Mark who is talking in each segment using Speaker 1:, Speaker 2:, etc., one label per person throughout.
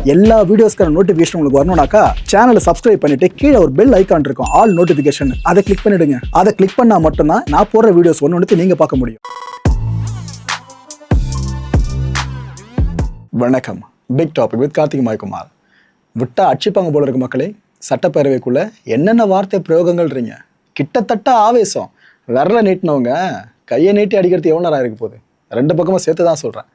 Speaker 1: எல்லா வீடியோஸ்க்கான நோட்டிஃபிகேஷன் உங்களுக்கு வரணும்னாக்கா சேனலை சப்ஸ்கிரைப் பண்ணிட்டு கீழே ஒரு பெல் ஐக்கான் இருக்கும், ஆல் நோட்டிஃபிகேஷன். அதை கிளிக் பண்ணிடுங்க. அதை கிளிக் பண்ணா மட்டும்தான் நான் போடுற வீடியோஸ் ஒன்று நீங்க பார்க்க முடியும். வணக்கம். Big topic with Karthik Maykumar. விட்டா அடிச்சுப்பாங்க போல இருக்கு மக்களே. சட்டப்பேரவைக்குள்ள என்னென்ன வார்த்தை பிரயோகங்கள்ன்றீங்க. கிட்டத்தட்ட ஆவேசம். விரல நீட்டினவங்க கையை நீட்டி அடிக்கிறது எவ்வளோ நேரம் இருக்கு போகுது. ரெண்டு பக்கமும் சேர்த்து தான் சொல்கிறேன்.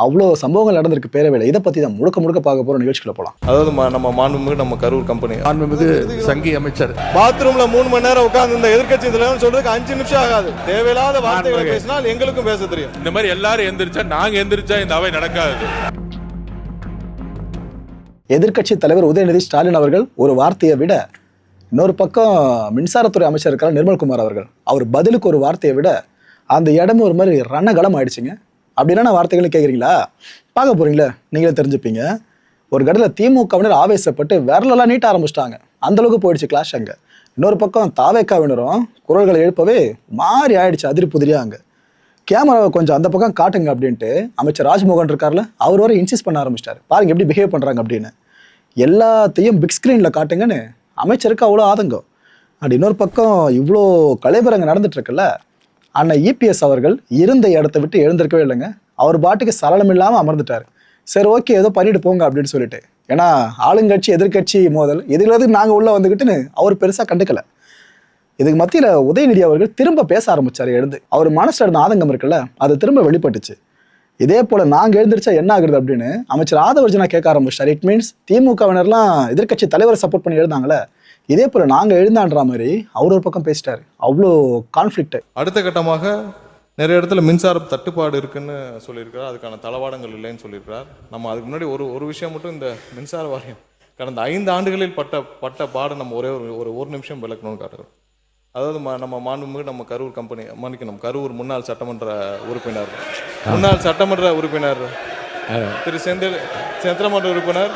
Speaker 1: அவ்வளோ சம்பவங்கள் நடந்திருக்கு பேரவையில். இதை பற்றி தான் முழுக்க பார்க்க போகிற நிகழ்ச்சிக்குள்ள போகலாம்.
Speaker 2: அதாவது நம்ம மாண்புமிகு நம்ம கரூர் கம்பெனி
Speaker 3: மாண்புமிகு சங்கி அமைச்சர்
Speaker 2: பாத்ரூம்ல 3 மணி நேரம் உட்கார்ந்து இந்த எதிர்கட்சி தலைவர்னு சொல்றதுக்கு 5 நிமிஷம் ஆகாது. தேவையில்லாத வார்த்தைகளை பேசினால் எங்களுக்கும் பேச தெரியும்.
Speaker 4: இந்த மாதிரி எல்லாரும் எந்திரிச்சா நாங்க எந்திரிச்சா இந்த அவை நடக்காது.
Speaker 1: எதிர்கட்சி தலைவர் உதயநிதி ஸ்டாலின் அவர்கள் ஒரு வார்த்தையை விட, இன்னொரு பக்கம் மின்சாரத்துறை அமைச்சர் இருக்கிற நிர்மல்குமார் அவர்கள் அவர் பதிலுக்கு ஒரு வார்த்தையை விட அந்த இடமே ஒரு மாதிரி ரணகலம் ஆயிடுச்சுங்க. அப்படின்னா வார்த்தைகளும் கேட்குறீங்களா? பார்க்க போறீங்களா? நீங்களே தெரிஞ்சுப்பீங்க. ஒரு கட்டத்தில் திமுகவினர் ஆவேசப்பட்டு விரலெல்லாம் நீட்ட ஆரம்பிச்சிட்டாங்க. அந்த அளவுக்கு போயிடுச்சு கிளாஷ் அங்கே. இன்னொரு பக்கம் தாவேக்காவினரும் குரல்களை எழுப்பவே மாறி ஆயிடுச்சு அதிரி புதிரியா. அங்கே கேமராவை கொஞ்சம் அந்த பக்கம் காட்டுங்க அப்படின்ட்டு அமைச்சர் ராஜ்மோகன் இருக்கார்ல, அவர் வரை இன்சிஸ்ட் பண்ண ஆரம்பிச்சிட்டாரு. பாருங்க எப்படி பிஹேவ் பண்ணுறாங்க அப்படின்னு. எல்லாத்தையும் பிக் ஸ்க்ரீனில் காட்டுங்கன்னு அமைச்சருக்கு அவ்வளோ ஆதங்கம். அப்படி இன்னொரு பக்கம் இவ்வளோ கலைபரங்க நடந்துட்டு இருக்குல்ல, அண்ணன் இபிஎஸ் அவர்கள் இருந்த இடத்த விட்டு எழுந்திருக்கவே இல்லைங்க. அவர் பாட்டுக்கு சலனம் இல்லாமல் அமர்ந்துட்டார். சரி, ஓகே, ஏதோ பண்ணிட்டு போங்க அப்படின்னு சொல்லிட்டு. ஏன்னா ஆளுங்கட்சி எதிர்கட்சி மோதல் இதுல நாங்கள் உள்ள வந்துக்கிட்டுன்னு அவர் பெருசாக கண்டுக்கல. இதுக்கு மத்தியில் உதயநிதி அவர்கள் திரும்ப பேச ஆரம்பிச்சார். எழுந்து அவர் மனசுல இருந்த ஆதங்கம் இருக்குல்ல, அது திரும்ப வெளிப்பட்டுச்சு. இதே போல நாங்கள் எழுந்திரிச்சா என்ன ஆகுறது அப்படின்னு அமைச்சர் ஆதவர்ஜனா கேட்க ஆரம்பிச்சார். இட் மீன்ஸ் திமுகவினர்லாம் எதிர்கட்சி தலைவரை சப்போர்ட் பண்ணி எழுந்தாங்களே, இதே போல நாங்க எழுந்தான்ற மாதிரி அவர் ஒரு பக்கம் பேசிட்டாரு. அவ்வளோ கான்ஃபிளிக்ட்.
Speaker 2: அடுத்த கட்டமாக நிறைய இடத்துல மின்சார தட்டுப்பாடு இருக்குன்னு சொல்லியிருக்கிறார். அதுக்கான தளவாடங்கள் இல்லைன்னு சொல்லியிருக்கிறார். நம்ம அதுக்கு முன்னாடி ஒரு விஷயம் மட்டும், இந்த மின்சார வாரியம் கடந்த 5 ஆண்டுகளில் பட்ட பாடு நம்ம ஒரு நிமிஷம் விளக்கணும்னு காட்டுறோம். அதாவது நம்ம மாண்புமிகு நம்ம கரூர் கம்பெனி மன்னிக்கணும் கரூர் முன்னாள் சட்டமன்ற உறுப்பினர் திரு சந்திரமன்ற உறுப்பினர்,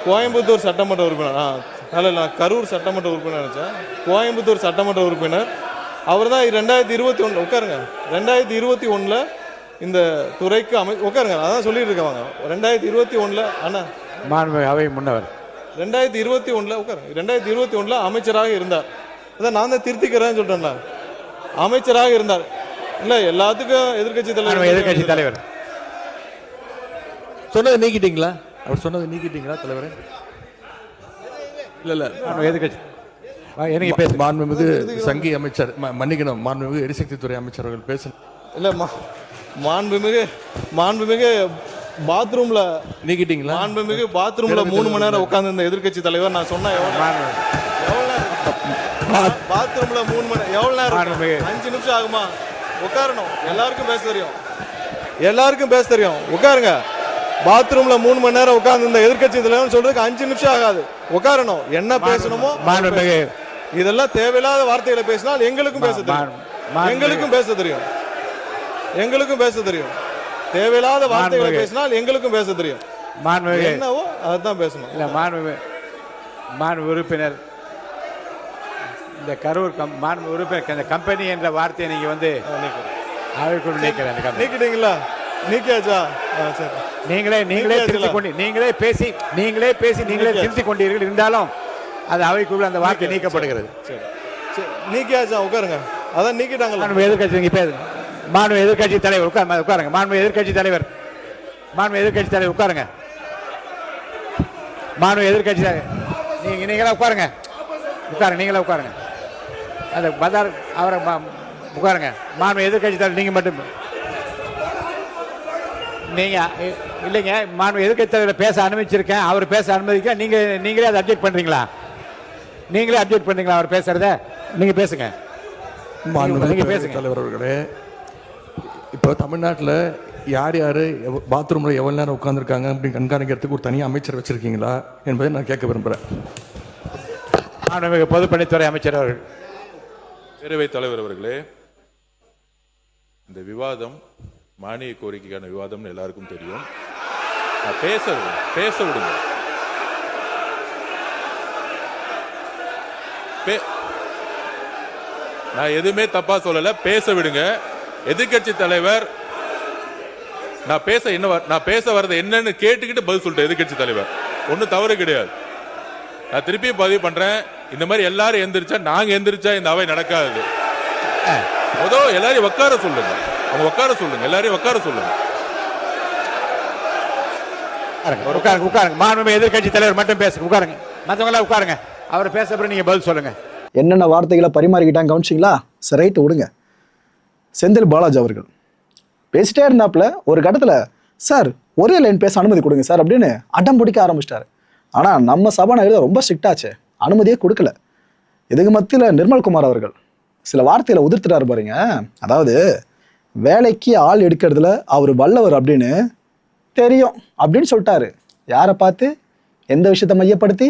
Speaker 2: கோயம்புத்தூர் சட்டமன்ற உறுப்பினர், கரூர் சட்டமன்ற உறுப்பினர் நினைச்சேன், கோயம்புத்தூர் சட்டமன்ற உறுப்பினர். அவர் தான் 2021 உட்காருங்க 2021 இந்த துறைக்கு உட்காருங்க, அதான் சொல்லிட்டு இருக்காங்க. 2021 அண்ணா
Speaker 3: அவை முன்னவர்
Speaker 2: 2021 உட்காருங்க 2021 அமைச்சராக இருந்தார். அதான் நான் தான் திருத்திக்கிறேன்னு சொல்றேன்ல, அமைச்சராக இருந்தார். இல்ல எல்லாத்துக்கும் எதிர்கட்சி தலைவர்
Speaker 3: சொன்னதை நீக்கிட்டீங்களா? அவர் சொன்னதை நீக்கிட்டீங்களா தலைவரே? இல்ல எதிர்கட்சி எனக்கு பேச மாண்புமிகு சங்கி அமைச்சர் மன்னிக்கணும் மாண்புமிகு எரிசக்தி துறை அமைச்சர் அவர்கள் பேச
Speaker 2: இல்ல மாண்புமிகு பாத்ரூம்ல
Speaker 3: நீக்கிட்டீங்களா?
Speaker 2: மாண்புமிகு பாத்ரூம்ல 3 மணி நேரம் உட்கார்ந்து இந்த எதிர்கட்சி தலைவர் நான் சொன்னா பாத்ரூம்ல 3 மணி நேரம் எவ்வளவு நேரம்? 5 நிமிஷம் ஆகுமா? உட்காரணும். எல்லாருக்கும் பேச தெரியும். உட்காருங்க. பாத்ரூம்ல 3 மணி நேரம் உட்கார்ந்து இந்த எதிர்கட்சி தலைவர் சொல்றதுக்கு 5 நிமிஷம் ஆகாது. உட்காரணும். என்ன பேசணுமோ இதெல்லாம் தேவையில்லாத வார்த்தைகளை பேசினால் எங்களுக்கும் பேச தெரியும். தேவையில்லாத வார்த்தைகளை பேசினால் எங்களுக்கும் பேச தெரியும். என்னவோ அதுதான் பேசணும்.
Speaker 5: இல்ல மாண்பு உறுப்பினர், இந்த கரூர் மாண்பு உறுப்பினர் இந்த கம்பெனி என்ற வார்த்தையை நீங்க வந்து
Speaker 2: நீக்கிட்டீங்களா? நீக்கியாச்சா? சரி.
Speaker 5: நீங்களே பேசி திருத்திக் கொண்டீர்கள். இருந்தாலும் அது அவைக்குள்ள அந்த வார்த்தை நீக்கப்படுகிறது.
Speaker 2: நீக்கியாச்சா? உட்காருங்க. அதான் நீக்கிட்டாங்க.
Speaker 5: எதிர்கட்சி நீங்க பேசுங்க. மாண்பு எதிர்கட்சி தலைவர் உட்காருங்க. மாண்பு எதிர்கட்சி தலைவர் உட்காருங்க. மாண்பு எதிர்கட்சி தலைவர் நீங்களே உட்காருங்க. நீங்களே உட்காருங்க. அந்த பதார் அவரை உட்காருங்க. மாண்பு எதிர்கட்சி தலைவர் நீங்க மட்டும் நீங்க இல்லைங்க. மாண்பு எதிர்கட்சி தலைவரை பேச அனுமதிச்சிருக்கேன். அவர் பேச அனுமதிக்க நீங்களே அதை அப்டேட் பண்றீங்களா? அவர் பேசுறத நீங்க பேசுங்க.
Speaker 3: தலைவர் அவர்களே, இப்போ தமிழ்நாட்டில் யார் பாத்ரூமில் எவ்வளோ நேரம் உட்காந்துருக்காங்க அப்படின்னு கண்காணிக்கிறதுக்கு ஒரு தனியாக அமைச்சர் வச்சிருக்கீங்களா என்பதை நான் கேட்க விரும்புகிறேன்.
Speaker 5: பொதுப்பணித்துறை அமைச்சர் அவர்கள்.
Speaker 4: பேரவைத் தலைவர் அவர்களே, இந்த விவாதம் மானிய கோரிக்கைக்கான விவாதம்னு எல்லாருக்கும் தெரியும். பேச விடுங்க. நான் எதுவுமே தப்பா சொல்லல, பேச விடுங்க. எதிர்கட்சி தலைவர் நான் பேச வர்றது என்னன்னு கேட்டுக்கிட்டு பதில் சொல்லிட்டேன். எதிர்கட்சி தலைவர் ஒன்றும் தவறு கிடையாது. நான் திருப்பியும் பதிவு பண்றேன், இந்த மாதிரி எல்லாரும் எந்திரிச்சா நாங்க எந்திரிச்சா இந்த அவை நடக்காது. முதல் எல்லாரையும் உட்கார சொல்லுங்க, அவங்க உட்கார சொல்லுங்க, எல்லாரையும் உட்கார சொல்லுங்க.
Speaker 5: உட்காருங்க உட்காருங்க. மாண்புமிகு எதிர்க்கட்சி தலைவர் மட்டும் பேசுங்க. உட்காருங்க, மற்றவங்க எல்லாம் உட்காருங்க. அவர் பேச அப்புறம் நீங்க பதில் சொல்லுங்க.
Speaker 1: என்னென்ன வார்த்தைகளை பரிமாறிக்கிட்டாங்க கவனிச்சிங்களா? சரி, ரைட்டு விடுங்க. செந்தில் பாலாஜி அவர்கள் பேசிட்டே இருந்தாப்புல ஒரு கட்டத்தில் சார் ஒரே லைன் பேச அனுமதி கொடுங்க சார் அப்படின்னு அடம் பிடிக்க ஆரம்பிச்சிட்டாரு. ஆனால் நம்ம சபாநாயகர் ரொம்ப ஸ்ட்ரிக்டாச்சு, அனுமதியே கொடுக்கல. இதுக்கு மத்தியில் நிர்மல்குமார் அவர்கள் சில வார்த்தைகளை உதிர்த்துட்டாரு பாருங்க. அதாவது வேலைக்கு ஆள் எடுக்கிறதுல அவர் வல்லவர் அப்படின்னு தெரியும் அப்படின்னு சொல்லிட்டாரு. யாரை பார்த்து, எந்த விஷயத்தை மையப்படுத்தி?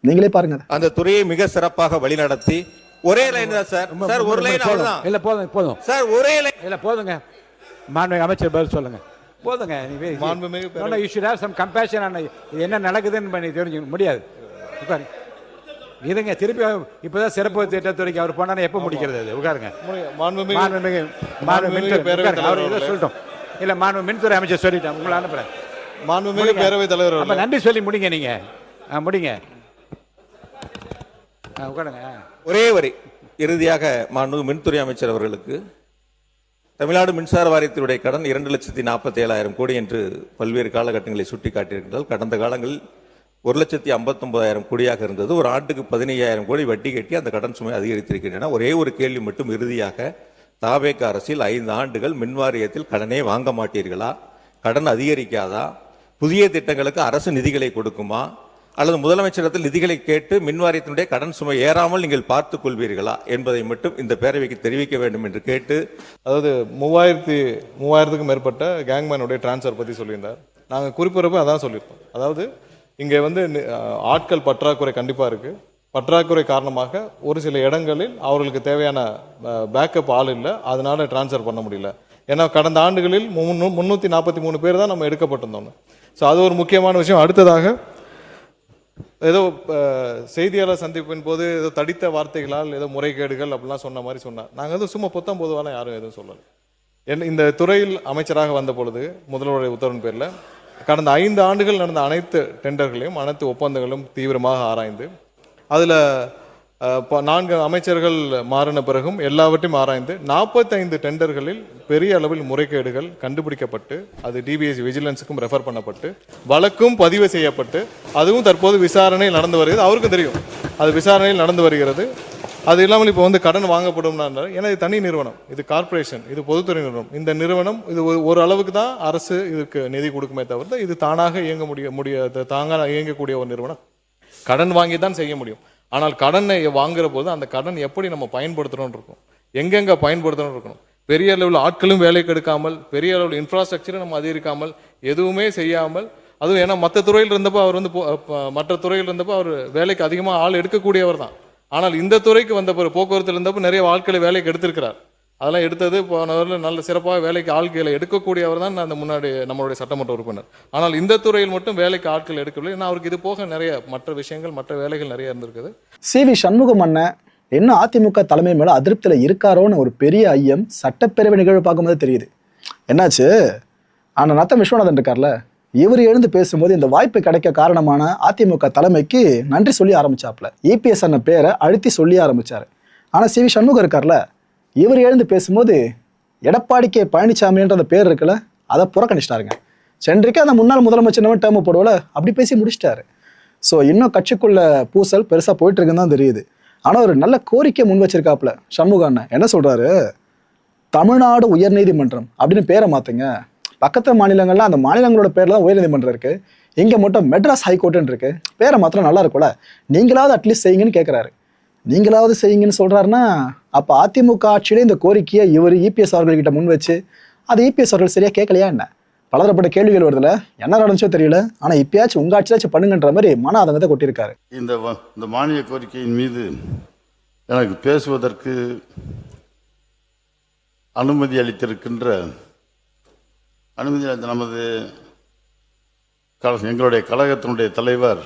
Speaker 1: நீங்களே பாருங்க.
Speaker 6: அந்த துறையை மிக சிறப்பாக வழிநடத்தி ஒரே லைன் தான் சார். சார் ஒரு லைன் அவ்வளவுதான்.
Speaker 5: இல்ல போதும் போதும்
Speaker 6: சார் ஒரே லைன்.
Speaker 5: இல்ல போதுங்க. மாண்புமிகு அமைச்சர் பதில் சொல்லுங்க. போதுங்க.
Speaker 2: மாண்புமிகு
Speaker 5: you should have some compassion on இது என்ன நடக்குதுன்னு பண்ணி தெரிஞ்சுக்க முடியாது. உட்காரு. இருங்க, திருப்பி இப்பதான் சிறப்பு திட்டத்துறைக்கு அவர் போனா எப்ப முடிக்கிறது? அது உட்காருங்க. சொல்லட்டும். இல்ல மாண்பு மின்துறை அமைச்சர் சொல்லிட்டேன், உங்களை அனுப்புறேன்.
Speaker 2: மாண்புமிகு பேரவைத் தலைவர்
Speaker 5: அப்ப நன்றி சொல்லி முடிங்க. நீங்க முடிங்க. உட்காருங்க.
Speaker 6: ஒரே வரி இறுதியாக மாண்புமிகு மின்துறை அமைச்சர் அவர்களுக்கு தமிழ்நாடு மின்சார வாரியத்தினுடைய கடன் 2,47,000 கோடி என்று பல்வேறு காலகட்டங்களை சுட்டி காட்டியிருக்கிறார்கள். கடந்த காலங்களில் 1,59,000 கோடியாக இருந்தது. ஒரு ஆண்டுக்கு 15,000 கோடி வட்டி கட்டி அந்த கடன் சுமை அதிகரித்திருக்கின்றன. ஒரே ஒரு கேள்வி மட்டும் இறுதியாக, தாவேக அரசில் 5 ஆண்டுகள் மின் வாரியத்தில் கடனே வாங்க மாட்டீர்களா? கடன் அதிகரிக்காதா? புதிய திட்டங்களுக்கு அரசு நிதிகளை கொடுக்குமா? அல்லது முதலமைச்சரிடத்தில் நிதிகளை கேட்டு மின் வாரியத்தினுடைய கடன் சுமை ஏறாமல் நீங்கள் பார்த்துக் கொள்வீர்களா என்பதை மட்டும் இந்த பேரவைக்கு தெரிவிக்க வேண்டும் என்று கேட்டு,
Speaker 2: அதாவது 3000க்கும் மேற்பட்ட கேங்மேனுடைய டிரான்ஸ்ஃபர் பற்றி சொல்லியிருந்தார். நாங்கள் குறிப்பிடப்போ அதான் சொல்லியிருக்கோம். அதாவது இங்கே ஆட்கள் பற்றாக்குறை கண்டிப்பாக இருக்குது. பற்றாக்குறை காரணமாக ஒரு சில இடங்களில் அவர்களுக்கு தேவையான பேக்கப் ஆள் இல்லை, அதனால டிரான்ஸ்ஃபர் பண்ண முடியல. ஏன்னா கடந்த ஆண்டுகளில் 343 பேர் தான் நம்ம எடுக்கப்பட்டிருந்தோம். ஸோ அது ஒரு முக்கியமான விஷயம். அடுத்ததாக ஏதோ செய்தியாளர் சந்திப்பின் போது ஏதோ தடித்த வார்த்தைகளால் ஏதோ முறைகேடுகள் அப்படிலாம் சொன்ன மாதிரி சொன்னார். நாங்கள் எதுவும் சும்மா பொதுவான யாரும் எதுவும் சொல்லலை. இந்த துறையில் அமைச்சராக வந்த பொழுது முதல்வருடைய உத்தரவின் பேரில் கடந்த 5 ஆண்டுகள் நடந்த அனைத்து டெண்டர்களையும் அனைத்து ஒப்பந்தங்களும் தீவிரமாக ஆராய்ந்து அதில் 4 அமைச்சர்கள் மாறின பிறகும் எல்லாவற்றையும் ஆராய்ந்து 45 டெண்டர்களில் பெரிய அளவில் முறைகேடுகள் கண்டுபிடிக்கப்பட்டு அது டிபிஎஸ்சி விஜிலன்ஸுக்கும் ரெஃபர் பண்ணப்பட்டு வழக்கும் பதிவு செய்யப்பட்டு அதுவும் தற்போது விசாரணையில் நடந்து வருகிறது. அவருக்கும் தெரியும் அது விசாரணையில் நடந்து வருகிறது. அது இல்லாமல் இப்போ கடன் வாங்கப்படும்னா, ஏன்னா இது தனி நிறுவனம், இது கார்பரேஷன், இது பொதுத்துறை நிறுவனம். இந்த நிறுவனம் இது ஒரு அளவுக்கு தான் அரசு இதுக்கு நிதி கொடுக்குமே தவிர இது தானாக இயங்க தாங்க இயங்கக்கூடிய ஒரு நிறுவனம். கடன் வாங்கி தான் செய்ய முடியும். ஆனால் கடனை வாங்குற போது அந்த கடன் எப்படி நம்ம பயன்படுத்துகிறோன்னு இருக்கும், எங்கெங்கே பயன்படுத்தணும்னு இருக்கணும். பெரிய அளவில் ஆட்களும் வேலைக்கு எடுக்காமல், பெரிய அளவில் இன்ஃப்ராஸ்ட்ரக்சரை நம்ம அதிகரிக்காமல், எதுவுமே செய்யாமல், அதுவும் ஏன்னா மற்ற துறையில் இருந்தப்போ அவர் மற்ற துறையில் இருந்தப்போ அவர் வேலைக்கு அதிகமாக ஆள் எடுக்கக்கூடியவர் தான். ஆனால் இந்த துறைக்கு வந்த பிறகு போக்குவரத்தில் இருந்தப்போ நிறைய ஆட்களை வேலைக்கு எடுத்திருக்கிறார். அதெல்லாம் எடுத்தது போனவரில் நல்ல சிறப்பாக வேலைக்கு ஆட்களை எடுக்கக்கூடியவர் தான் அந்த முன்னாடி நம்மளுடைய சட்டமன்ற உறுப்பினர். ஆனால் இந்த துறையில் மட்டும் வேலைக்கு ஆட்கள் எடுக்கவில்லை. ஏன்னா அவருக்கு இது போக நிறைய மற்ற விஷயங்கள், மற்ற வேலைகள் நிறைய இருந்திருக்குது.
Speaker 1: CV சண்முகம் அண்ணன் என்ன அதிமுக தலைமை மேலே அதிருப்தியில் இருக்காரோன்னு ஒரு பெரிய ஐயம் சட்டப்பேரவை நிகழ்வு பார்க்கும்போது தெரியுது. என்னாச்சு, ஆனால் நத்தம் விஸ்வநாதன் இருக்கார்ல, இவர் எழுந்து பேசும்போது இந்த வாய்ப்பு கிடைக்க காரணமான அதிமுக தலைமைக்கு நன்றி சொல்லி ஆரம்பிச்சாப்ல. EPS அண்ணன் பேரை அழுத்தி சொல்லி ஆரம்பிச்சாரு. ஆனால் CV சண்முகம் இருக்கார்ல, இவர் எழுந்து பேசும்போது எடப்பாடி கே பழனிசாமின்ற அந்த பேர் இருக்குல்ல, அதை புறக்கணிச்சிட்டாருங்க. சென்றைக்கு அந்த முன்னாள் முதலமைச்சர் டேர்ம் போடுவோல அப்படி பேசி முடிச்சிட்டாரு. ஸோ இன்னும் கட்சிக்குள்ள பூசல் பெருசாக போயிட்டு இருக்குன்னு தான் தெரியுது. ஆனால் ஒரு நல்ல கோரிக்கை முன் வச்சிருக்காப்புல சண்முக அண்ணன். என்ன சொல்றாரு, தமிழ்நாடு உயர்நீதிமன்றம் அப்படின்னு பேரை மாத்துங்க. பக்கத்து மாநிலங்கள்லாம் அந்த மாநிலங்களோட பேர்ல தான் உயர்நீதிமன்றம் இருக்கு, இங்க மட்டும் மெட்ராஸ் ஹைகோர்ட்டுன்னு இருக்கு, பேரை மாத்திரம் நல்லா இருக்கும்ல, நீங்களாவது அட்லீஸ்ட் செய்யுங்கன்னு கேட்கிறாரு. நீங்களாவது செய்யுங்கன்னு சொல்றாருன்னா அப்ப அதிமுக ஆட்சியிலே இந்த கோரிக்கையை இவர் EPS அவர்கள்கிட்ட முன் வச்சு அது EPS அவர்கள் சரியா கேட்கலையா என்ன? பலதரப்பட்ட கேள்விகள் வருதுல, என்ன நடந்துச்சோ தெரியல. ஆனா இப்பயாச்சும் உங்க ஆட்சியாச்சும் பண்ணுங்கன்ற மாதிரி மன ஆதங்கத்தை கொட்டியிருக்காரு.
Speaker 7: இந்த மானிய கோரிக்கையின் மீது எனக்கு பேசுவதற்கு அனுமதி அளித்திருக்கின்ற நமது எங்களுடைய கழகத்தினுடைய தலைவர்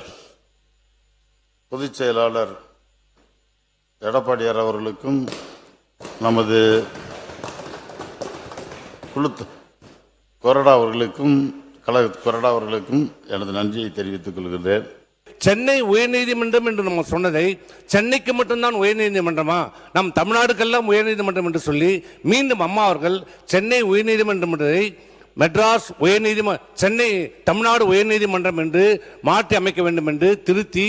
Speaker 7: பொதுச் செயலாளர் எடப்பாடியார் அவர்களுக்கும் நமது குழு கொறடா அவர்களுக்கும் கழக கொறடா அவர்களுக்கும் எனது நன்றியை தெரிவித்துக் கொள்கிறேன்.
Speaker 8: சென்னை உயர்நீதிமன்றம் என்று நம்ம சொன்னதை சென்னைக்கு மட்டும்தான் உயர்நீதிமன்றமா, நம் தமிழ்நாடுக்கெல்லாம் உயர்நீதிமன்றம் என்று சொல்லி மீண்டும் அம்மா அவர்கள் சென்னை உயர்நீதிமன்றம் என்றதை மெட்ராஸ் சென்னை தமிழ்நாடு உயர்நீதிமன்றம் என்று மாற்றி அமைக்க வேண்டும் என்று திருத்தி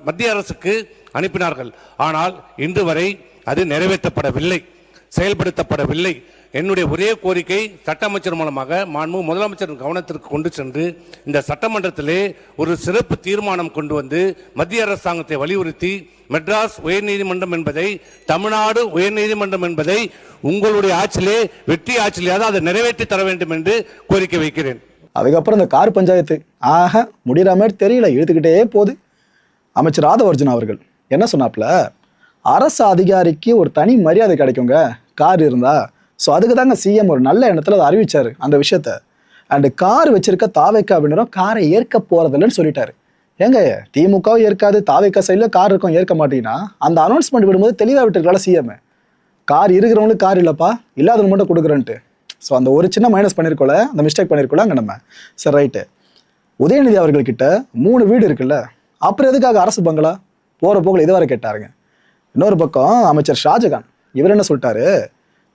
Speaker 8: மத்திய அரசுக்கு அனுப்பினார்கள். ஆனால் இன்று வரை அது நிறைவேற்றப்படவில்லை, செயல்படுத்தப்படவில்லை. என்னுடைய ஒரே கோரிக்கை சட்ட அமைச்சர் மூலமாக மாண்பு முதலமைச்சர் கவனத்திற்கு கொண்டு சென்று இந்த சட்டமன்றத்திலே ஒரு சிறப்பு தீர்மானம் கொண்டு வந்து மத்திய அரசாங்கத்தை வலியுறுத்தி மெட்ராஸ் உயர்நீதிமன்றம் என்பதை தமிழ்நாடு உயர்நீதிமன்றம் என்பதை உங்களுடைய ஆட்சியிலே வெற்றி ஆட்சியிலேயாவது அதை நிறைவேற்றி தர வேண்டும் என்று கோரிக்கை வைக்கிறேன்.
Speaker 1: அதுக்கப்புறம் இந்த கார் பஞ்சாயத்து முடிகிற மாதிரி தெரியல, இழுத்துக்கிட்டே போகுது. அமைச்சர் ஆதவர்ஜுன் அவர்கள் என்ன சொன்னாப்ல, அரசு அதிகாரிக்கு ஒரு தனி மரியாதை கிடைக்குங்க கார் இருந்தா. ஸோ அதுக்கு தாங்க சிஎம் ஒரு நல்ல எண்ணத்தில் அதை அறிவிச்சாரு அந்த விஷயத்த. அண்டு கார் வச்சிருக்க தாவேக்காவினரும் காரை ஏற்க போறதில்லைன்னு சொல்லிட்டாரு. ஏங்க திமுகவும் ஏற்காது, தாவேக்கா சைடில் கார் இருக்கும் ஏற்க மாட்டீங்கன்னா அந்த அனௌன்ஸ்மெண்ட் விடும்போது தெளிவாக விட்டுருக்கல சிஎம். கார் இருக்கிறவங்களுக்கு கார் இல்லைப்பா, இல்லாதவங்க மட்டும் கொடுக்குறேன்ட்டு. ஸோ அந்த ஒரு சின்ன மைனஸ் பண்ணியிருக்கோல, அந்த மிஸ்டேக் பண்ணியிருக்கோல அங்கே நம்ம. சரி ரைட்டு. உதயநிதி அவர்கள்கிட்ட 3 வீடு இருக்குல்ல, அப்புறம் எதுக்காக அரசு பங்களா போகிற போக்கில் இதுவரை கேட்டாருங்க. இன்னொரு பக்கம் அமைச்சர் ஷாஜகான் இவர் என்ன சொல்லிட்டாரு,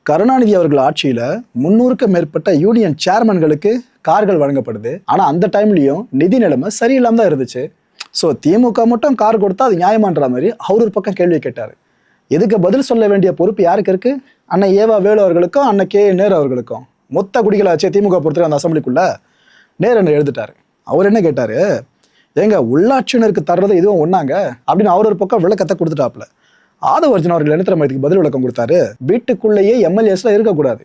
Speaker 1: கருணாநிதி அவர்கள் ஆட்சியில் 300க்கும் மேற்பட்ட யூனியன் சேர்மன்களுக்கு கார்கள் வழங்கப்படுது. ஆனால் அந்த டைம்லையும் நிதி நிலைமை சரியில்லாம தான் இருந்துச்சு. ஸோ திமுக மட்டும் கார் கொடுத்தா அது நியாயமான்ற மாதிரி அவர் ஒரு பக்கம் கேள்வி கேட்டார். இதுக்கு பதில் சொல்ல வேண்டிய பொறுப்பு யாருக்கு இருக்கு? அண்ணன் ஏவா வேலு அவர்களுக்கும் அண்ணன் கே நேரு அவர்களுக்கும். மொத்த குடிகளாச்சே திமுக பொறுத்தவரை அந்த அசம்பிளிக்குள்ள நேரு என்ன எழுதிட்டாரு. அவர் என்ன கேட்டாரு, ஏங்க உள்ளாட்சியினருக்கு தர்றது இதுவும் ஒன்னாங்க அப்படின்னு அவர் ஒரு பக்கம் விளக்கத்தை கொடுத்துட்டாப்புல. ஆதவர்ஜுன் அவர்கள் என்ன திறமைக்கு பதில் விளக்கம் கொடுத்தாரு, வீட்டுக்குள்ளேயே எம்எல்ஏஸ்லாம் இருக்கக்கூடாது,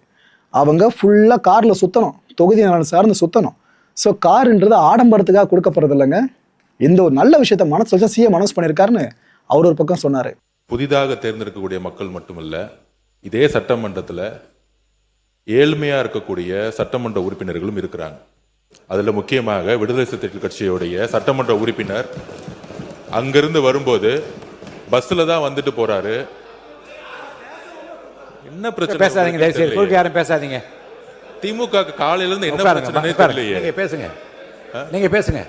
Speaker 1: அவங்க ஃபுல்லாக காரில் சுற்றணும், தொகுதி நலன் சார்ந்து சுற்றணும். ஸோ காருன்றது ஆடம்பரத்துக்காக கொடுக்கப்படுறது இல்லைங்க. இந்த ஒரு நல்ல விஷயத்த மனசு வச்சா சிஎம் அனௌன்ஸ் பண்ணியிருக்காருன்னு அவர் ஒரு பக்கம் சொன்னார்.
Speaker 4: புதிதாக தேர்ந்தெடுக்கக்கூடிய மக்கள் மட்டுமல்ல, இதே சட்டமன்றத்தில் ஏழ்மையாக இருக்கக்கூடிய சட்டமன்ற உறுப்பினர்களும் இருக்கிறாங்க. அதில் முக்கியமாக விடுதலை சிறுத்தைகள் கட்சியுடைய சட்டமன்ற உறுப்பினர் அங்கிருந்து வரும்போது பஸ்ல தான் வந்துட்டு போறாரு. என்ன பிரச்சனை?
Speaker 5: பேசாதீங்க, தயவுசெய்து குறுக்க யாரும் பேசாதீங்க.
Speaker 4: திமுக காலையில இருந்து என்ன பிரச்சனை தெரியலையே.
Speaker 5: நீங்க பேசுங்க.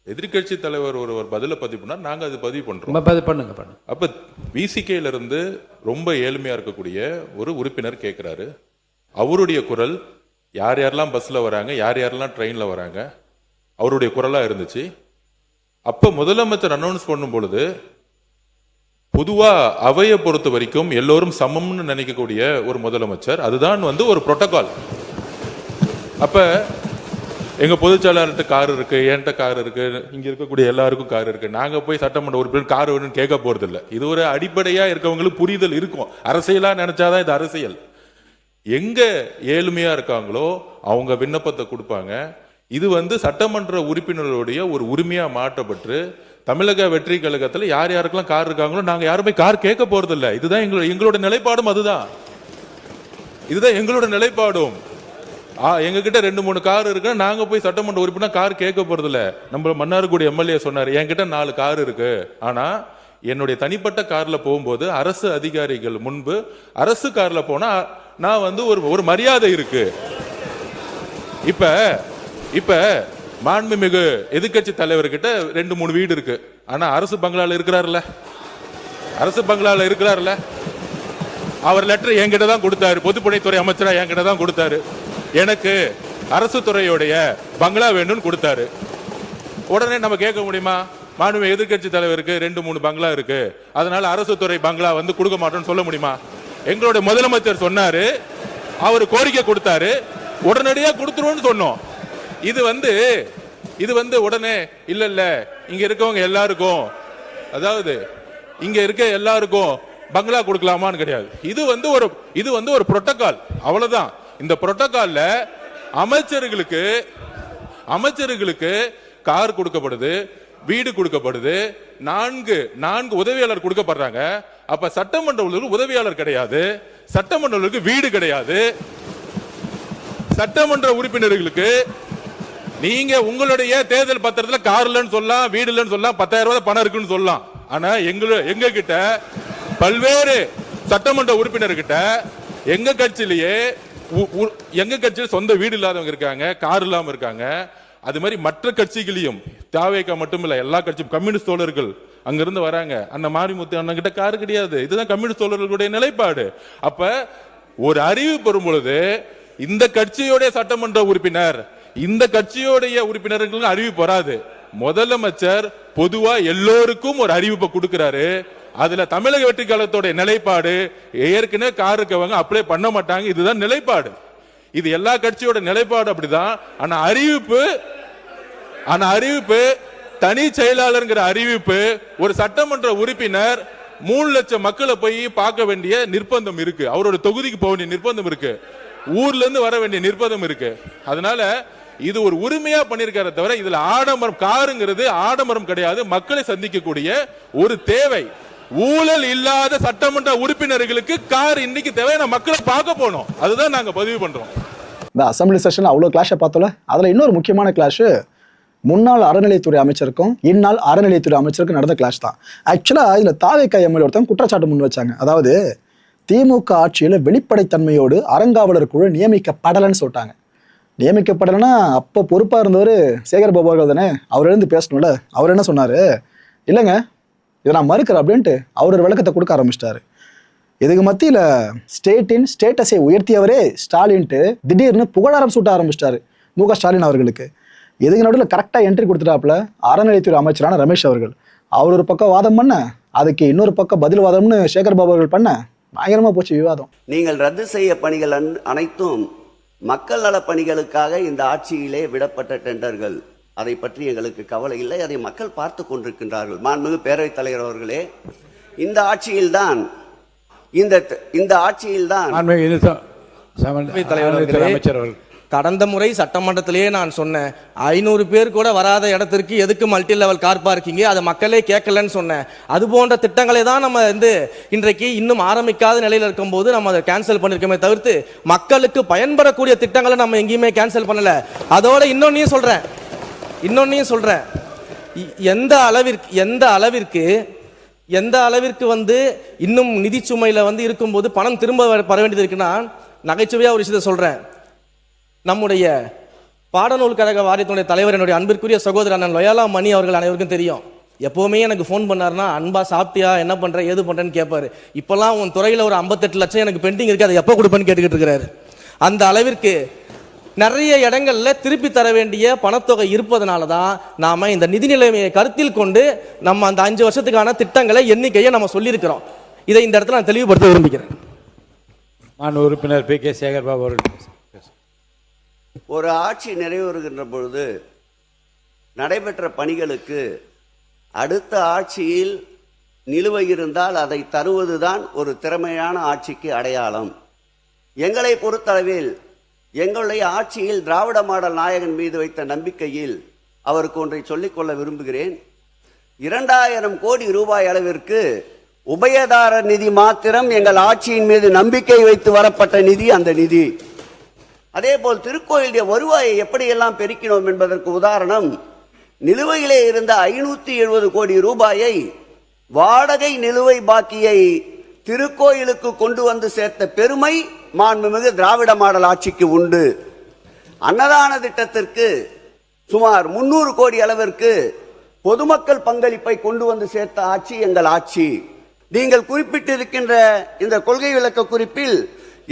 Speaker 4: எதிர்கட்சி தலைவர் ஒருவர் பதில பதிவு பண்ணா நாங்க அது பதிவு பண்றோம்.
Speaker 5: பண்ணுங்க.
Speaker 4: அப்ப விசிகேல இருந்து ரொம்ப ஏழ்மையா இருக்கக்கூடிய ஒரு உறுப்பினர் கேட்கிறாரு. அவருடைய குரல் யார் யாரெல்லாம் பஸ்ல வராங்க, யார் யாரெல்லாம் ட்ரெயின்ல வராங்க, அவருடைய குரலா இருந்துச்சு. அப்ப முதலமைச்சர் அனௌன்ஸ் பண்ணும் பொழுது பொதுவா அவையை பொறுத்த வரைக்கும் எல்லோரும் சமம்னு நினைக்கக்கூடிய ஒரு முதலமைச்சர், அதுதான் ஒரு புரோட்டோகால். அப்ப எங்க பொதுச்செயலாளர்கிட்ட கார் இருக்கு, என்கிட்ட கார் இருக்கு, இங்க இருக்கக்கூடிய எல்லாருக்கும் கார் இருக்கு, நாங்க போய் சட்டமன்ற உறுப்பினர் கார் வேணும்னு கேட்க போறது இல்லை. இது ஒரு அடிப்படையா இருக்கவங்களுக்கு புரிதல் இருக்கும். அரசியலா நினைச்சாதான் இது அரசியல். எங்க ஏழ்மையா இருக்காங்களோ அவங்க விண்ணப்பத்தை கொடுப்பாங்க. இது சட்டமன்ற உறுப்பினர்களுடைய ஒரு உரிமையா மாற்றப்பட்டு தமிழக வெற்றி கழகத்தில் யார் யாருக்கெல்லாம் கார் இருக்காங்களோ நாங்க யாருமே கார் கேட்க போறது இல்லை. இதுதான் எங்களோட நிலைப்பாடும். இதுதான் எங்களோட நிலைப்பாடும். எங்க கிட்ட 2-3 கார் இருக்கு, நாங்க போய் சட்டமன்ற உறுப்பினர் கார் கேட்க போறது இல்ல. நம்ம மன்னார்குடி எம்எல்ஏ சொன்னாரு, என்கிட்ட 4 கார் இருக்கு, ஆனா என்னுடைய தனிப்பட்ட கார்ல போகும்போது அரசு அதிகாரிகள் முன்பு அரசு கார்ல போனா நான் ஒரு மரியாதை இருக்கு. இப்ப மாண்புமிகு எதிர்கட்சி தலைவர்கிட்ட 2-3 வீடு இருக்கு, ஆனா அரசு பங்களால இருக்கிறாருல்ல, அவர் லெட்டர் என்கிட்ட தான் கொடுத்தாரு, பொதுப்பணித்துறை அமைச்சரா என்கிட்ட தான் கொடுத்தாரு. எனக்கு அரசு துறையுடைய பங்களா வேணும்னு கொடுத்தாரு. உடனே நம்ம கேட்க முடியுமா, மாண்புமிகு எதிர்கட்சி தலைவருக்கு 2-3 பங்களா இருக்கு, அதனால அரசு துறை பங்களா கொடுக்க மாட்டோம்னு சொல்ல முடியுமா? எங்களுடைய முதலமைச்சர் சொன்னாரு, அவர் கோரிக்கை கொடுத்தாரு, உடனடியா கொடுத்துருவோம்னு சொன்னோம். இது உடனே இல்ல இங்க இருக்கவங்க எல்லாருக்கும், அதாவது இங்க இருக்க எல்லாருக்கும் பங்களா கொடுக்கலாமான்னு கிடையாது. இது ஒரு புரோட்டோகால், அவ்வளவுதான். இந்த புரோட்டோகால்ல அமைச்சர்களுக்கு கார் கொடுக்கப்படுது, வீடு கொடுக்கப்படுது, 4 உதவியாளர் கொடுக்கப்படுறாங்க. அப்ப சட்டமன்ற உதவியாளர் கிடையாது, சட்டமன்ற வீடு கிடையாது. சட்டமன்ற உறுப்பினர்களுக்கு நீங்க உங்களுடைய தேர்தல் பத்திரத்துல கார் இல்லைன்னு சொல்லலாம், வீடு இல்லைன்னு சொல்லலாம், 10,000 ரூபாய் பணம் இருக்குன்னு சொல்லலாம். ஆனா எங்க கிட்ட பல்வேறு சட்டமன்ற உறுப்பினர்கிட்ட எங்க கட்சியிலேயே எங்க கட்சியில் சொந்த வீடு இல்லாதவங்க இருக்காங்க, கார் இல்லாம இருக்காங்க. அது மாதிரி மற்ற கட்சிகளையும் தாவேகா மட்டும் இல்ல, எல்லா கட்சியும் கம்யூனிஸ்ட் தோழர்கள் அங்கிருந்து வராங்க. அந்த மாரிமுத்து அண்ணன் கிட்ட கார் கிடையாது. இதுதான் கம்யூனிஸ்ட் தோழர்களுடைய நிலைப்பாடு. அப்ப ஒரு அறிவிப்பு வரும் பொழுது இந்த கட்சியோடைய சட்டமன்ற உறுப்பினர், இந்த கட்சியோடைய உறுப்பினர்களுக்கு அறிவிப்பு வராது. முதலமைச்சர் பொதுவா எல்லோருக்கும் ஒரு அறிவிப்பை கொடுக்கிறாரு. அதுல தமிழக வெற்றி கழகத்தோட நிலைப்பாடு, ஏற்கனவே கார் இருக்கவங்க அப்ளை பண்ண மாட்டாங்க, இதுதான் நிலைப்பாடு. இது எல்லா கட்சியோட நிலைப்பாடு அப்படிதான். ஆனா அறிவிப்பு தனி செயலாளர்ங்கிற அறிவிப்பு, ஒரு சட்டமன்ற உறுப்பினர் 3 லட்சம் மக்களை போய் பார்க்க வேண்டிய நிர்பந்தம் இருக்கு, அவரோட தொகுதிக்கு போக வேண்டிய நிர்பந்தம் இருக்கு, ஊர்ல இருந்து வர வேண்டிய நிர்பந்தம் இருக்கு. அதனால இது ஒரு உரிமையா பண்ணிருக்கார தவிர இதுல ஆடம்பரம், காருங்கிறது ஆடம்பரம் கிடையாது, மக்களை சந்திக்கக்கூடிய ஒரு தேவை. ஊழல் இல்லாத சட்டமன்ற உறுப்பினர்களுக்கு கார் இன்னைக்கு தேவை, மக்களை பார்க்க போனோம், அதுதான் நாங்க பதிவு பண்றோம்.
Speaker 1: இந்த அசம்பிளி செஷன் அவ்வளோ கிளாஷை பார்த்தோம்ல, அதில் இன்னொரு முக்கியமான கிளாஷு முன்னாள் அறநிலையத்துறை அமைச்சருக்கும் இந்நாள் அறநிலையத்துறை அமைச்சருக்கும் நடந்த கிளாஷ் தான். ஆக்சுவலாக இதில் தாவேகா எம்எல்ஏ ஒருத்தன் குற்றச்சாட்டு முன் வச்சாங்க. அதாவது திமுக ஆட்சியில் வெளிப்படைத்தன்மையோடு அறங்காவலர் குழு நியமிக்கப்படலைன்னு சொல்லிட்டாங்க. நியமிக்கப்படலைன்னா அப்போ பொறுப்பாக இருந்தவர் சேகர் பாபு அவர்கள் தானே, அவர் எழுந்து பேசணும்ல. அவர் என்ன சொன்னார், இல்லைங்க இதை நான் மறுக்கிறேன் அப்படின்ட்டு அவர் ஒரு விளக்கத்தை கொடுக்க ஆரம்பிச்சிட்டாரு. இதுக்கு மத்தியில் ஸ்டேட்டின் ஸ்டேட்டஸை உயர்த்தியவரே ஸ்டாலின்ட்டு திடீர்னு புகழாரம் சூட்ட ஆரம்பிச்சிட்டாரு மு க ஸ்டாலின் அவர்களுக்கு. இதுக்கு நடுவில் கரெக்டாக என்ட்ரி கொடுத்துட்டாப்புல அறநிலையத்துறை அமைச்சரான ரமேஷ் அவர்கள். அவர் ஒரு பக்கம் வாதம் பண்ண, அதுக்கு இன்னொரு பக்கம் பதில் வாதம்னு சேகர் பாபு அவர்கள் பண்ண, பயங்கரமாக போச்சு விவாதம்.
Speaker 9: நீங்கள் ரத்து செய்ய பணிகள் அனைத்தும் மக்கள் நல பணிகளுக்காக இந்த ஆட்சியிலே விடப்பட்ட டெண்டர்கள். அதை பற்றி எங்களுக்கு கவலை இல்லை, அதை மக்கள் பார்த்து கொண்டிருக்கின்றார்கள். மாண்புமிகு பேரவைத் தலைவர் அவர்களே, இந்த ஆட்சியில்தான்
Speaker 5: அமைச்சர் அவர்கள்
Speaker 10: கடந்த முறை சட்டமன்றத்திலேயே நான் சொன்னேன், 500 பேர் கூட வராத இடத்திற்கு எதுக்கு மல்டி லெவல் கார் பார்க்கிங்க, அதை மக்களே கேட்கலன்னு சொன்னேன். அது போன்ற திட்டங்களை தான் நம்ம இன்றைக்கு இன்னும் ஆரம்பிக்காத நிலையில் இருக்கும்போது நம்ம அதை கேன்சல் பண்ணிருக்கோமே தவிர்த்து மக்களுக்கு பயன்படக்கூடிய திட்டங்களை நம்ம எங்கேயுமே கேன்சல் பண்ணல. அதோட இன்னொன்னையும் சொல்றேன், எந்த அளவிற்கு இன்னும் நிதி சுமையில இருக்கும்போது பணம் திரும்ப வர வேண்டியது இருக்குன்னா, நகைச்சுவையா ஒரு விஷயத்தை சொல்றேன். நம்முடைய பாடநூல் கழக வாரியத்தினுடைய தலைவர், என்னுடைய அன்பிற்குரிய சகோதரர் அண்ணன் லொயாலா மணி அவர்கள் அனைவருக்கும் தெரியும். எப்போவுமே எனக்கு ஃபோன் பண்ணாருன்னா, அன்பா சாப்பிட்டியா, என்ன பண்ற, ஏது பண்றேன்னு கேட்பாரு. இப்பெல்லாம் உன் துறையில் ஒரு 58 லட்சம் எனக்கு பெண்டிங் இருக்கு, அதை எப்போ கொடுப்பேன்னு கேட்டுக்கிட்டு இருக்கிறாரு. அந்த அளவிற்கு நிறைய இடங்கள்ல திருப்பி தர வேண்டிய பணத்தொகை இருப்பதனால தான் நாம இந்த நிதி நிலைமையை கருத்தில் கொண்டு நம்ம அந்த 5 வருஷத்துக்கான திட்டங்களை எண்ணிக்கையை நம்ம சொல்லியிருக்கிறோம். இதை இந்த இடத்துல நான் தெளிவுபடுத்த விரும்புகிறேன்.
Speaker 5: நான் உறுப்பினர் பி கே சேகர் பாபு அவர்கள்.
Speaker 9: ஒரு ஆட்சி நிறைவேறுகின்ற பொழுது நடைபெற்ற பணிகளுக்கு அடுத்த ஆட்சியில் நிலுவை இருந்தால் அதை தருவதுதான் ஒரு திறமையான ஆட்சிக்கு அடையாளம். எங்களை பொறுத்தளவில் எங்களுடைய ஆட்சியில் திராவிட மாடல் நாயகன் மீது வைத்த நம்பிக்கையில் அவருக்கு ஒன்றை சொல்லிக்கொள்ள விரும்புகிறேன். 2000 கோடி ரூபாய் அளவிற்கு உபயதார நிதி மாத்திரம் எங்கள் ஆட்சியின் மீது நம்பிக்கை வைத்து வரப்பட்ட நிதி. அந்த நிதி அதேபோல் திருக்கோயிலுடைய வருவாயை எப்படியெல்லாம் பெருக்கினோம் என்பதற்கு உதாரணம், நிலுவையிலே இருந்த 570 கோடி ரூபாயை வாடகை நிலுவை பாக்கியை திருக்கோயிலுக்கு கொண்டு வந்து சேர்த்த பெருமை மாண்புமிகு திராவிட மாடல் ஆட்சிக்கு உண்டு. அன்னதான திட்டத்திற்கு சுமார் 300 கோடி அளவிற்கு பொதுமக்கள் பங்களிப்பை கொண்டு வந்து சேர்த்த ஆட்சி எங்கள் ஆட்சி. நீங்கள் குறிப்பிட்டிருக்கின்ற இந்த கொள்கை விளக்க குறிப்பில்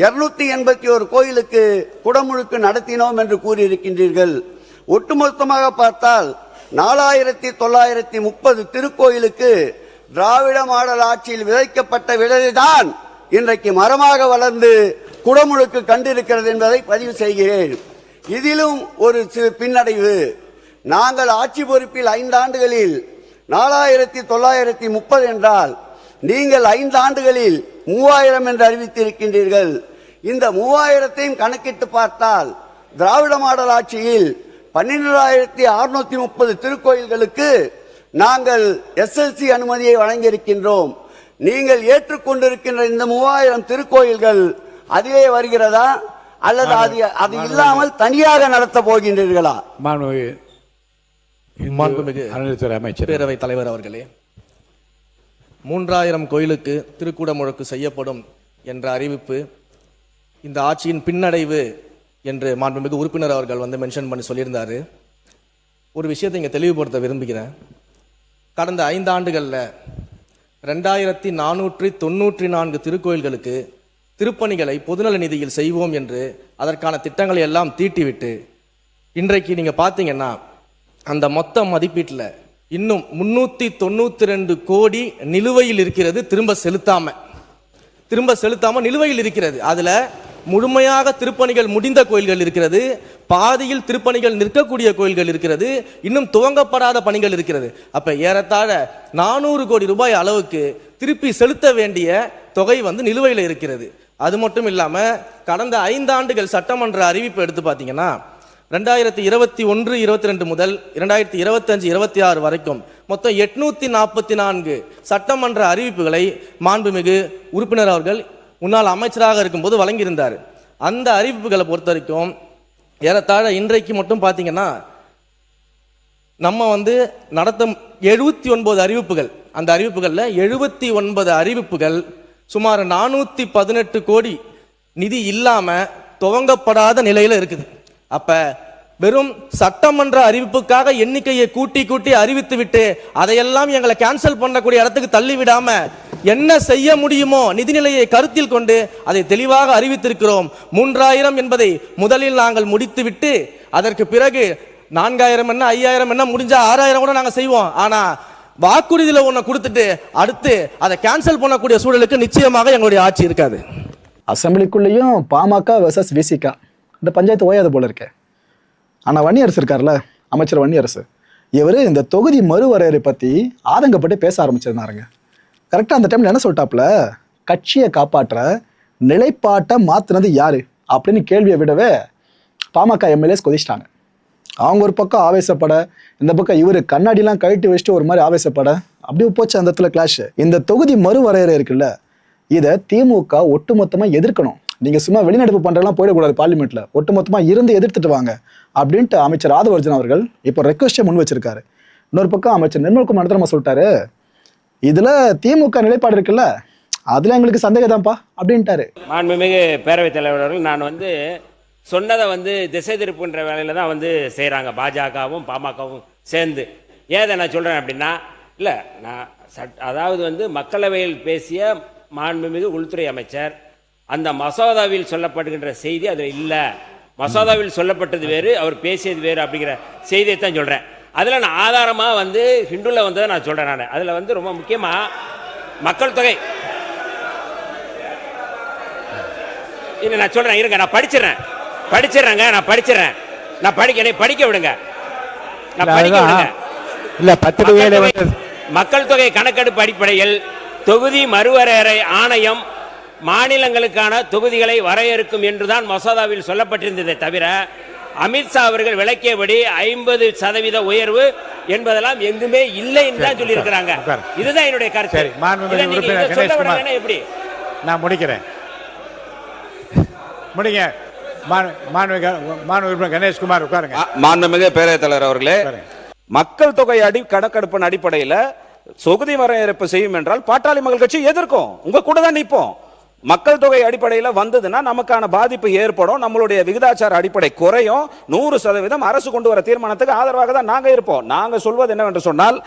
Speaker 9: 281 கோயிலுக்கு குடமுழுக்கு நடத்தினோம் என்று கூறியிருக்கின்றீர்கள். ஒட்டுமொத்தமாக பார்த்தால் 4930 திருக்கோயிலுக்கு திராவிட மாடல் ஆட்சியில் விதைக்கப்பட்ட விதைதான் இன்றைக்கு மரமாக வளர்ந்து குடமுழுக்கு கண்டிருக்கிறது என்பதை பதிவு செய்கிறேன். இதிலும் ஒரு சிறு பின்னடைவு. நாங்கள் ஆட்சி பொறுப்பில் 5 ஆண்டுகளில் 4930 என்றால் நீங்கள் 5 ஆண்டுகளில் 3000 என்று அறிவித்திருக்கின்றீர்கள். இந்த 3000ஐயும் கணக்கிட்டு பார்த்தால் திராவிட மாடல் ஆட்சியில் 12630 திருக்கோயில்களுக்கு நாங்கள் SLC அனுமதியை வழங்கியிருக்கின்றோம். நீங்கள் ஏற்றுக்கொண்டிருக்கின்ற இந்த 3000 திருக்கோயில்கள் அதிலே வருகிறதா அல்லது அது இல்லாமல் தனியாக நடத்த போகின்றீர்களா?
Speaker 10: அமைச்சர் பேரவைத் தலைவர் அவர்களே, 3000 கோயிலுக்கு திருக்குடமுழுக்கு செய்யப்படும் என்ற அறிவிப்பு இந்த ஆட்சியின் பின்னடைவு என்று மாண்புமிகு உறுப்பினர் அவர்கள் வந்து மென்ஷன் பண்ணி சொல்லியிருந்தாரு. ஒரு விஷயத்தை இங்கே தெளிவுபடுத்த விரும்புகிறேன். கடந்த 5 ஆண்டுகளில் 2494 திருக்கோயில்களுக்கு திருப்பணிகளை பொதுநல நிதியில் செய்வோம் என்று அதற்கான திட்டங்களை எல்லாம் தீட்டிவிட்டு இன்றைக்கு நீங்கள் பார்த்தீங்கன்னா அந்த மொத்த மதிப்பீட்டில் இன்னும் 392 கோடி நிலுவையில் இருக்கிறது. திரும்ப செலுத்தாம நிலுவையில் இருக்கிறது. அதுல முழுமையாக திருப்பணிகள் முடிந்த கோயில்கள் இருக்கிறது, பாதியில் திருப்பணிகள் நிற்கக்கூடிய கோயில்கள் இருக்கிறது, இன்னும் துவங்கப்படாத பணிகள் இருக்கிறது. அப்ப ஏறத்தாழ 400 கோடி ரூபாய் அளவுக்கு திருப்பி செலுத்த வேண்டிய தொகை வந்து நிலுவையில் இருக்கிறது. அது மட்டும் இல்லாம கடந்த 5 ஆண்டுகள் சட்டமன்ற அறிவிப்பு எடுத்து பார்த்தீங்கன்னா 2021-22 முதல் 2025-26 வரைக்கும் மொத்தம் 844 சட்டமன்ற அறிவிப்புகளை மாண்புமிகு உறுப்பினர் அவர்கள் முன்னாள் அமைச்சராக இருக்கும்போது வழங்கியிருந்தார். அந்த அறிவிப்புகளை பொறுத்த வரைக்கும் ஏறத்தாழ இன்றைக்கு மட்டும் பார்த்தீங்கன்னா நம்ம வந்து நடத்தும் 79 அறிவிப்புகள், அந்த அறிவிப்புகளில் 79 அறிவிப்புகள் சுமார் 418 கோடி நிதி இல்லாம துவங்கப்படாத நிலையில இருக்குது. அப்ப வெறும் சட்டமன்ற அறிவிப்புக்காக எண்ணிக்கையை கூட்டி அறிவித்து விட்டு அதையெல்லாம் எங்களை கேன்சல் பண்ணக்கூடிய இடத்துக்கு தள்ளி விடாம என்ன செய்ய முடியுமோ நிதிநிலையை கருத்தில் கொண்டு அதை தெளிவாக அறிவித்திருக்கிறோம். 3000 என்பதை முதலில் நாங்கள் முடித்துவிட்டு அதற்கு பிறகு 4000 என்ன 5000 என்ன முடிஞ்சா 6000 கூட நாங்கள் செய்வோம். ஆனா வாக்குறுதியில் ஒன்று கொடுத்துட்டு அடுத்து அதை கேன்சல் பண்ணக்கூடிய சூழலுக்கு நிச்சயமாக எங்களுடைய ஆட்சி இருக்காது.
Speaker 1: அசம்பிளிக்குள்ளேயும் பாமக வெர்சஸ் விசிகா இந்த பஞ்சாயத்து ஓயாது போல இருக்கே. ஆனால் வன்னியரசு இருக்கார்ல, அமைச்சர் வன்னியரசு, இவர் இந்த தொகுதி மறுவரையறை பற்றி ஆதங்கப்பட்டு பேச ஆரம்பிச்சிருந்தாருங்க. கரெக்டாக அந்த டைமில் என்ன சொல்லிட்டாப்புல, கட்சியை காப்பாற்ற நிலைப்பாட்டை மாற்றினது யாரு அப்படின்னு கேள்வியை விடவே பாமக எம்எல்ஏஸ் கொதிச்சிட்டாங்க. அவங்க ஒரு பக்கம் ஆவேசப்பட, இந்த பக்கம் இவர் கண்ணாடிலாம் கழட்டி வச்சுட்டு ஒரு மாதிரி ஆவேசப்பட, அப்படியே போச்சு அந்த இடத்துல கிளாஷ். இந்த தொகுதி மறுவரையறை இருக்குல்ல, இதை திமுக ஒட்டுமொத்தமாக எதிர்க்கணும். நீங்கள் சும்மா வெளிநடப்பு பண்ணுறதுலாம் போயிடக்கூடாது, பார்லிமெண்ட்டில் ஒட்டுமொத்தமாக இருந்து எதிர்த்துட்டு வாங்க அப்படின்ட்டு அமைச்சர் ஆதவர்ஜன் அவர்கள் இப்போ ரெக்வஸ்டே முன் வச்சிருக்காரு. இன்னொரு பக்கம் அமைச்சர் நிர்மல்குமார் நம்ம சொல்லிட்டாரு, இதில் திமுக நிலைப்பாடு இருக்குல்ல, அதில் எங்களுக்கு சந்தேகம் தான்ப்பா அப்படின்ட்டாரு.
Speaker 11: மாண்புமிகு பேரவைத் தலைவர் அவர்கள் நான் வந்து சொன்னதை வந்து திசை திருப்புன்ற வேலையில் தான் வந்து செய்கிறாங்க பாஜகவும் பாமகவும் சேர்ந்து. ஏதை நான் சொல்கிறேன் அப்படின்னா, இல்லை நான் அதாவது வந்து மக்களவையில் பேசிய மாண்புமிகு உள்துறை அமைச்சர் அந்த மசோதாவில் சொல்லப்படுகின்ற செய்தி அதில் இல்லை, மசோதாவில் சொல்லப்பட்டது வேறு அவர் பேசியது வேறு அப்படிங்கிற செய்தியை தான் சொல்கிறேன். அதில் நான் ஆதாரமாக வந்து ஹிந்துவில் வந்ததை நான் சொல்கிறேன். நான் அதில் வந்து ரொம்ப முக்கியமாக மக்கள் தொகை இல்லை நான் சொல்கிறேன், இருங்க நான் படிச்சிடறேங்க நான் படிக்க விடுங்க
Speaker 5: இல்லை 10
Speaker 11: மக்கள் தொகை கணக்கெடுப்பு அடிப்படையில் தொகுதி மறுவரையறை ஆணையம் மாநிலங்களுக்கான தொகுதிகளை வரையறுக்கும் என்றுதான் மசோதாவில் சொல்லப்பட்டிருந்ததை தவிர அமித்ஷா அவர்கள் விளக்கியபடி 50% உயர்வு என்பதெல்லாம் எங்குமே இல்லை என்று தான் சொல்லி இருக்கிறாங்க. இதுதான் என்னுடைய கருத்து. எப்படி
Speaker 5: நான் முடிக்கிறேன், முடிங்க. கணேஷ்குமார் உட்காருங்க.
Speaker 12: மாண்புமிகு பேரவைத் தலைவர் அவர்களே, மக்கள் தொகை கணக்கெடுப்பின் அடிப்படையில் தொகுதி வரையறுப்பு செய்யும் என்றால் பாட்டாளி மக்கள் கட்சி எதிர்க்கும், உங்க கூட தான் நிற்போம். மக்கள் தொகை அடிப்படையில் வந்ததுன்னா நமக்கான பாதிப்பு ஏற்படும், நம்மளுடைய விகிதாச்சார அடிப்படை குறையும், 100% அரசு கொண்டு வர தீர்மானத்துக்கு ஆதரவாக தான் நாங்க இருப்போம். நாங்க சொல்வது என்னவென்று சொன்னால்,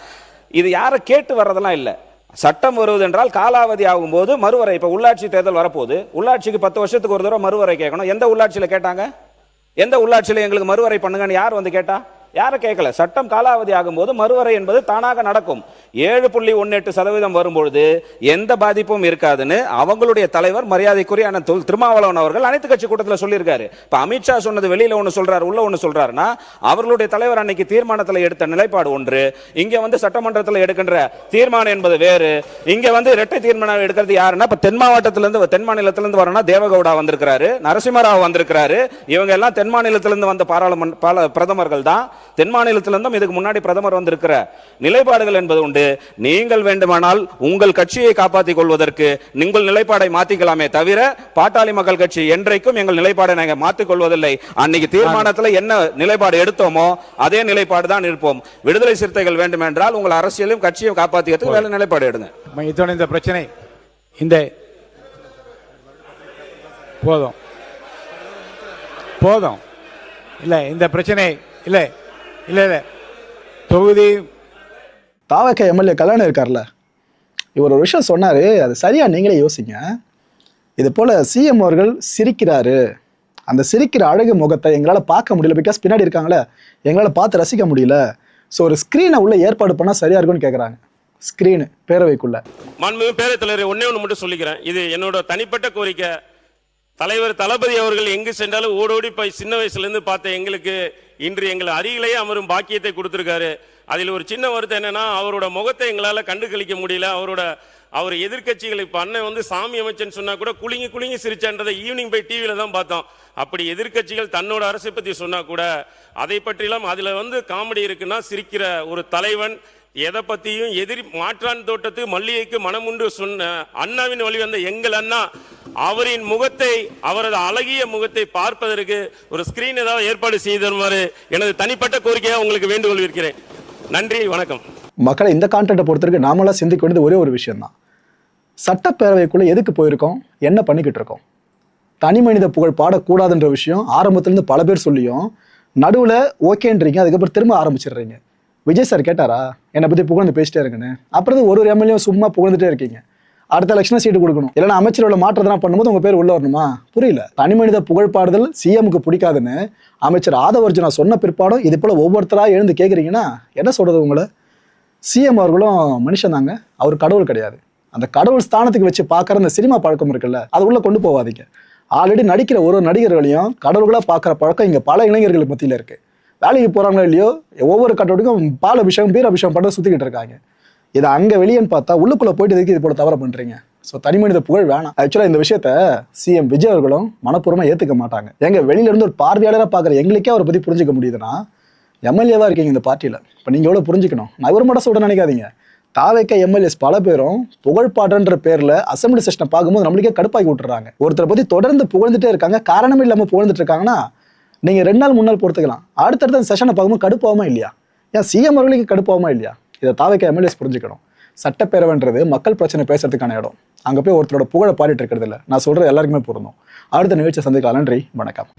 Speaker 12: இது யாரை கேட்டு வர்றதெல்லாம் இல்லை. சட்டம் வருவது என்றால் காலாவதி ஆகும் போது மறுவரை, இப்ப உள்ளாட்சி தேர்தல் வரப்போகுது, உள்ளாட்சிக்கு 10 வருஷத்துக்கு ஒரு தடவை மறுவரை கேட்கணும். எந்த உள்ளாட்சியில கேட்டாங்க? எந்த உள்ளாட்சியில எங்களுக்கு மறுவரை பண்ணுங்கன்னு யார் வந்து கேட்டா? யாரை கேட்கல. சட்டம் காலாவதி ஆகும்போது மறுவரை என்பது தானாக நடக்கும். 7.18% வரும்பொழுது எந்த பாதிப்பும் இருக்காதுன்னு அவங்களுடைய தலைவர் மரியாதைக்குரிய அண்ணன் திருமாவளவன் அவர்கள் அனைத்து கட்சி கூட்டத்தில் சொல்லியிருக்காரு. இப்ப அமித்ஷா சொன்னது வெளியில ஒன்று சொல்றாரு, உள்ள ஒன்று சொல்றாருன்னா அவர்களுடைய தலைவர் அன்னைக்கு தீர்மானத்தில் எடுத்த நிலைப்பாடு ஒன்று, இங்க வந்து சட்டமன்றத்தில் எடுக்கின்ற தீர்மானம் என்பது வேறு. இங்க வந்து இரட்டை தீர்மானம் எடுக்கிறது யாருன்னா, இப்ப தென் மாவட்டத்திலிருந்து தென் மாநிலத்திலிருந்து வரணும்னா தேவகவுடா வந்திருக்கிறாரு, நரசிம்மராவ் வந்திருக்கிறாரு, இவங்க எல்லாம் தென் மாநிலத்திலிருந்து வந்த பாராளுமன்ற பிரதமர்கள் தான். தென் மாநிலத்திலிருந்தும் இதுக்கு முன்னாடி பிரதமர் வந்திருக்கிற நிலைப்பாடுகள் என்பது உண்டு. நீங்கள் வேண்டுமானால் உங்கள் கட்சியை காப்பாற்றிக் கொள்வதற்கு நீங்கள் நிலைப்பாடை மாத்திக்கலாமே தவிர பாட்டாளி மக்கள் கட்சி என்றைக்கும் எங்கள் நிலைப்பாடை நாங்கள் மாற்றிக் கொள்வதில்லை. அன்னைக்கு தீர்மானத்தில் என்ன நிலைப்பாடு எடுத்தோமோ அதே நிலைப்பாடு தான் இருப்போம். விடுதலை சிறுத்தைகள் வேண்டுமென்றால் உங்கள் அரசியலையும் கட்சியும் காப்பாற்றிக்கிறதுக்கு வேலை நிலைப்பாடு எடுங்க.
Speaker 5: இதோட இந்த பிரச்சனை இந்த போதும். போதும். இல்லை இந்த பிரச்சனை இல்லை இல்லை இல்லை தொகுதி
Speaker 1: தாவக எம்எல்ஏ கல்யாணம் இருக்கார்ல, இவர் ஒரு விஷயம் சொன்னார், அது சரியாக நீங்களே யோசிங்க. இது போல் சிஎம் அவர்கள் சிரிக்கிறாரு, அந்த சிரிக்கிற அழகு முகத்தை எங்களால் பார்க்க முடியல, பிகாஸ் பின்னாடி இருக்காங்களே, எங்களால் பார்த்து ரசிக்க முடியல. ஸோ ஒரு ஸ்க்ரீனை உள்ள ஏற்பாடு பண்ணால் சரியாக இருக்கும்னு கேட்குறாங்க. ஸ்க்ரீனு பேரவைக்குள்ள.
Speaker 11: மாண்புமிகு பேரவைத் தலைவர், ஒன்னே ஒன்று மட்டும் சொல்லிக்கிறேன், இது என்னோட தனிப்பட்ட கோரிக்கை. தலைவர் தளபதி அவர்கள் எங்கு சென்றாலும் ஓடோடி போய் சின்ன வயசுலேருந்து பார்த்த எங்களுக்கு இன்று எங்கள் அருகிலேயே அமரும் பாக்கியத்தை கொடுத்துருக்காரு. அதில் ஒரு சின்ன வருத்தம் என்னன்னா, அவரோட முகத்தை எங்களால் கண்டு கழிக்க முடியல. அவர் எதிர்கட்சிகள் இப்போ அண்ணன் வந்து சாமி அமைச்சன்னு சொன்னா கூட குலுங்கி குலுங்கி சிரிச்சான்றதை ஈவினிங் போய் டிவியில தான் பார்த்தோம். அப்படி எதிர்கட்சிகள் தன்னோட அரசை பற்றி சொன்னா கூட அதை பற்றிலாம் அதில் வந்து காமெடி இருக்குன்னா, சிரிக்கிற ஒரு தலைவன் எதை பற்றியும் எதிரி மாற்றான் தோட்டத்துக்கு மல்லிகைக்கு மனமுண்டு சொன்ன அண்ணாவின் வழி வந்த எங்கள் அண்ணா, அவரின் முகத்தை, அவரது அழகிய முகத்தை பார்ப்பதற்கு ஒரு ஸ்கிரீன் ஏதாவது ஏற்பாடு செய்து தருமாறு எனது தனிப்பட்ட கோரிக்கையாக உங்களுக்கு வேண்டுகோள் இருக்கிறேன். நன்றி, வணக்கம்.
Speaker 1: மக்களை இந்த கான்டென்ட்டை பொறுத்தவரைக்கும் நாமளாக சிந்திக்க வேண்டியது ஒரே ஒரு விஷயம்தான். சட்டப்பேரவைக்குள்ளே எதுக்கு போயிருக்கோம், என்ன பண்ணிக்கிட்டு இருக்கோம்? தனி மனித புகழ் பாடக்கூடாதுன்ற விஷயம் ஆரம்பத்துலேருந்து பல பேர் சொல்லியும் நடுவில் ஓகேன்றீங்க, அதுக்கப்புறம் திரும்ப ஆரம்பிச்சிடுறீங்க. விஜய் சார் கேட்டாரா என்னை பற்றி புகழ்ந்து பேசிட்டே இருக்குன்னு? அப்புறம் ஒரு எம்எல்ஏ சும்மா புகழ்ந்துட்டே இருக்கீங்க. அடுத்த எலெக்ஷனாக சீட்டு கொடுக்கணும், இல்லைன்னா அமைச்சரோட மாற்றத்தான் பண்ணும்போது உங்கள் பேர் உள்ள வரணுமா? புரியல. தனி மனித புகழ் பாடுதல் சிஎம்க்கு பிடிக்காதுன்னு அமைச்சர் ஆதவர்ஜுனா சொன்ன பிற்பாடும் இது போல் ஒவ்வொருத்தராக எழுந்து கேட்குறீங்கன்னா என்ன சொல்கிறது உங்களை? சிஎம் அவர்களும் மனுஷன் தாங்க, அவர் கடவுள் கிடையாது. அந்த கடவுள் ஸ்தானத்துக்கு வச்சு பார்க்குற அந்த சினிமா பழக்கம் இருக்குல்ல, அது உள்ளே கொண்டு போகாதீங்க. ஆல்ரெடி நடிக்கிற ஒரு நடிகர்களையும் கடவுளாக பார்க்குற பழக்கம் இங்கே பல இளைஞர்களுக்கு மத்தியில் இருக்குது. வேலைக்கு போகிறாங்களோ இல்லையோ, ஒவ்வொரு கட்டோட்டுக்கும் பால் அபிஷேகம் பீர் அபிஷேகம் பண்ண சுற்றிக்கிட்டு இருக்காங்க. இதை அங்கே வெளியேன்னு பார்த்தா உள்ளுக்குள்ளே போயிட்டு இதுக்கு இது போல தவற பண்ணுறீங்க. ஸோ தனி மனித புகழ் வேணாம். ஆக்சுவலாக இந்த விஷயத்த சிஎம் விஜய் அவர்களும் மனப்பூர்வமாக ஏற்றுக்க மாட்டாங்க. எங்க வெளியிலேருந்து ஒரு பார்வையாளராக பார்க்குற எங்களுக்கே அவரை பற்றி புரிஞ்சிக்க முடியுதுன்னா, எம்எல்ஏவாக இருக்கீங்க இந்த பார்ட்டியில், இப்போ நீங்கள் எவ்வளோ புரிஞ்சுக்கணும். நான் இவர் மட்டும் சொல்ல நினைக்காதீங்க. தாவேக்க எம்எல்ஏஸ் பல பேரும் புகழ்பாடுன்ற பேரில் அசம்பிளி செஷனை பார்க்கும்போது நம்மளுக்கே கடுப்பாக்கி விட்டுறாங்க. ஒருத்தரை பற்றி தொடர்ந்து புகழ்ந்துட்டே இருக்காங்க, காரணமே இல்லாமல் புகழ்ந்துட்டு இருக்காங்கன்னா நீங்கள் 2 நாள் 3 நாள் பொறுத்துக்கலாம். அடுத்தடுத்த செஷனை பார்க்கும்போது கடுப்பாகுமா இல்லையா? ஏன் சிஎம் அவர்களுக்கு கடுப்பாகுமா இல்லையா? இதை தாவேக்க எம்எல்ஏஸ் புரிஞ்சுக்கணும். சட்டப்பேரவைன்றது மக்கள் பிரச்சனை பேசுறதுக்கான இடம். அங்கே போய் ஒருத்தரோட புகழை பாடிட்டு இருக்கிறது இல்லை. நான் சொல்கிறது எல்லாருக்குமே பொருந்தும். அடுத்த நிகழ்ச்சியை சந்திக்கலாம். நன்றி, வணக்கம்.